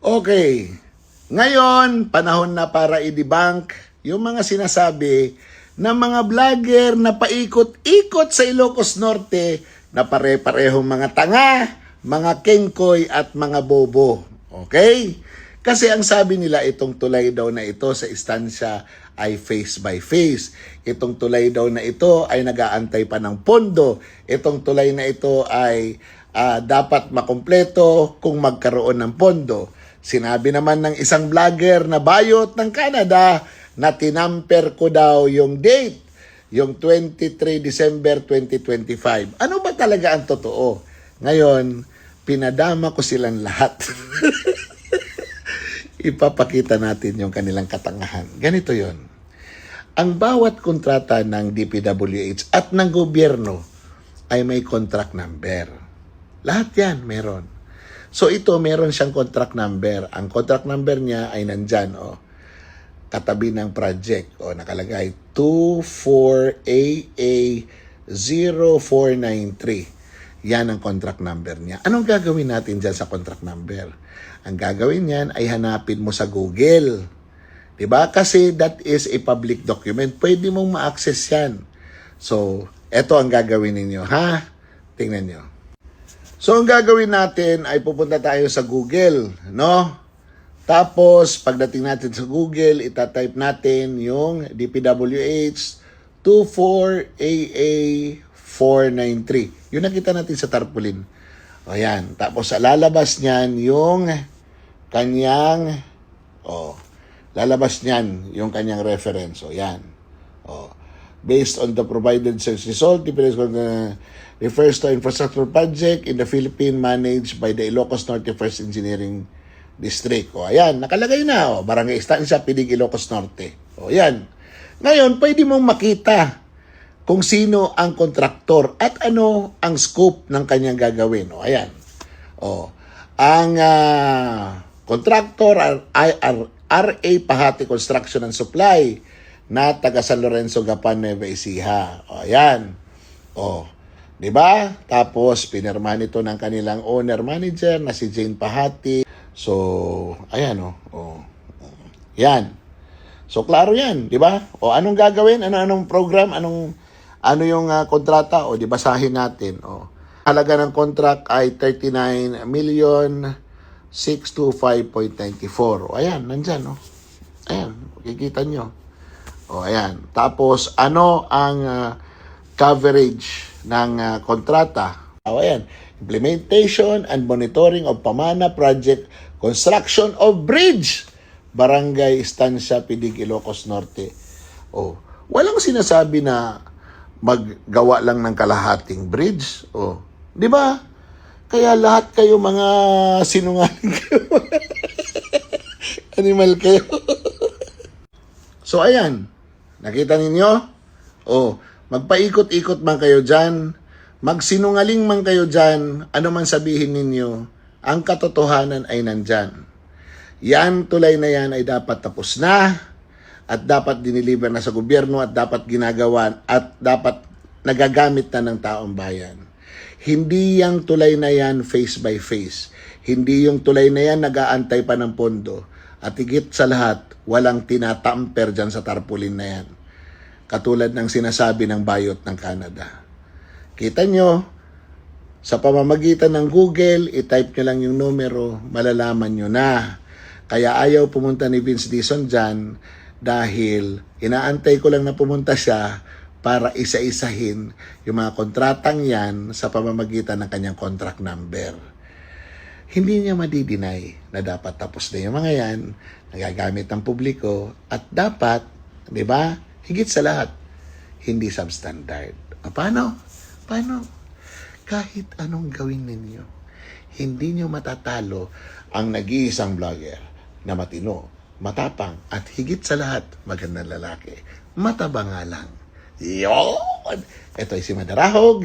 Okay, ngayon, panahon na para i-debunk yung mga sinasabi ng mga vlogger na paikot-ikot sa Ilocos Norte na pare-parehong mga tanga, mga kengkoy at mga bobo. Okay? Kasi ang sabi nila, itong tulay daw na ito sa istansya ay face by face. Itong tulay daw na ito ay nag-aantay pa ng pondo. Itong tulay na ito ay dapat makumpleto kung magkaroon ng pondo. Sinabi naman ng isang vlogger na bayot ng Canada na tinamper ko daw yung date, yung 23 December 2025. Ano ba talaga ang totoo? Ngayon, pinadama ko silang lahat. Ipapakita natin yung kanilang katangahan. Ganito yon. Ang bawat kontrata ng DPWH at ng gobyerno ay may contract number. Lahat yan meron. So ito, meron siyang contract number. Ang contract number niya ay nandyan, katabi ng project. Nakalagay 24AA0493. Yan ang contract number niya. Anong gagawin natin dyan sa contract number? Ang gagawin niyan ay hanapin mo sa Google. Diba? Kasi that is a public document. Pwede mong ma-access yan. So, eto ang gagawin ninyo, ha? Tingnan nyo. So, ang gagawin natin ay pupunta tayo sa Google, no? Tapos, pagdating natin sa Google, itatype natin yung DPWH 24AA493. Yun nakita natin sa tarpaulin. O yan. Tapos, lalabas niyan yung kanyang, lalabas niyan yung kanyang reference. O yan. Based on the provided search result, refers to infrastructure project in the Philippines managed by the Ilocos Norte First Engineering District. Ayan, nakalagay na. Barangay Estancia, Pidig, Ilocos Norte. Ayan. Ngayon, pwede mong makita kung sino ang kontraktor at ano ang scope ng kanyang gagawin. Ayan. Ang kontraktor ay RA Pahati Construction and Supply na taga San Lorenzo, Gapan, Nueva Ecija. Ayan. Diba? Tapos, pinirmahan ito ng kanilang owner-manager na si Jane Pahati. So, ayan Yan. So, klaro yan. Diba? Anong gagawin? Anong program? Ano yung kontrata? Di basahin natin. Halaga ng contract ay 39,625.94. Ayan, nandyan. Ayan, makikita nyo. Ayan. Tapos, ano ang coverage ng kontrata? Ayan. Implementation and monitoring of Pamana Project Construction of Bridge. Barangay Estancia, Pidig, Ilocos Norte. Walang sinasabi na maggawa lang ng kalahating bridge. Di ba? Kaya lahat kayo mga sinungaling kayo. Animal kayo. So, ayan. Nakita ninyo? Magpaikot-ikot man kayo dyan, magsinungaling man kayo dyan, ano man sabihin ninyo, ang katotohanan ay nandyan. Yan, tulay na yan ay dapat tapos na, at dapat diniliver na sa gobyerno, at dapat ginagawa, at dapat nagagamit na ng taong bayan. Hindi yung tulay na yan face by face. Hindi yung tulay na yan nag-aantay pa ng pondo. At higit sa lahat, walang tinatamper dyan sa tarpaulin na yan. Katulad ng sinasabi ng bayot ng Canada. Kita nyo, sa pamamagitan ng Google, i-type nyo lang yung numero, malalaman nyo na. Kaya ayaw pumunta ni Vince Dizon dyan dahil inaantay ko lang na pumunta siya para isa-isahin yung mga kontratang yan sa pamamagitan ng kanyang contract number. Hindi niya madidinay na dapat tapos na yung mga yan, nagagamit ng publiko, at dapat, di ba, higit sa lahat, hindi substandard. Paano? Kahit anong gawin ninyo, hindi nyo matatalo ang nag-iisang vlogger na matino, matapang, at higit sa lahat, magandang lalaki. Mataba nga lang. Yun! Ito ay si Madarahog.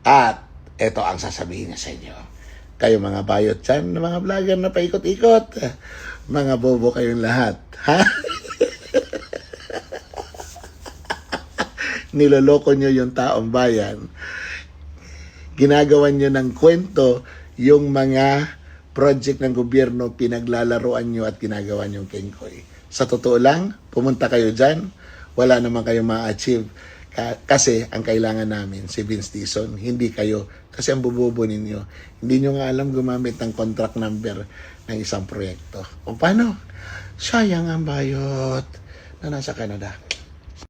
At ito ang sasabihin niya sa inyo. Kayo mga bayot dyan, mga vlogger na paikot-ikot, mga bobo kayong lahat. Ha? Niloloko nyo yung taong bayan. Ginagawan nyo ng kwento yung mga project ng gobyerno, pinaglalaroan nyo at ginagawa nyo kengkoy. Sa totoo lang, pumunta kayo dyan, wala naman kayo ma-achieve. Kasi ang kailangan namin, si Vince Dizon, hindi kayo. Kasi ang bububo ninyo, hindi nyo nga alam gumamit ng contract number ng isang proyekto. O paano? Sayang ang bayot na nasa Canada.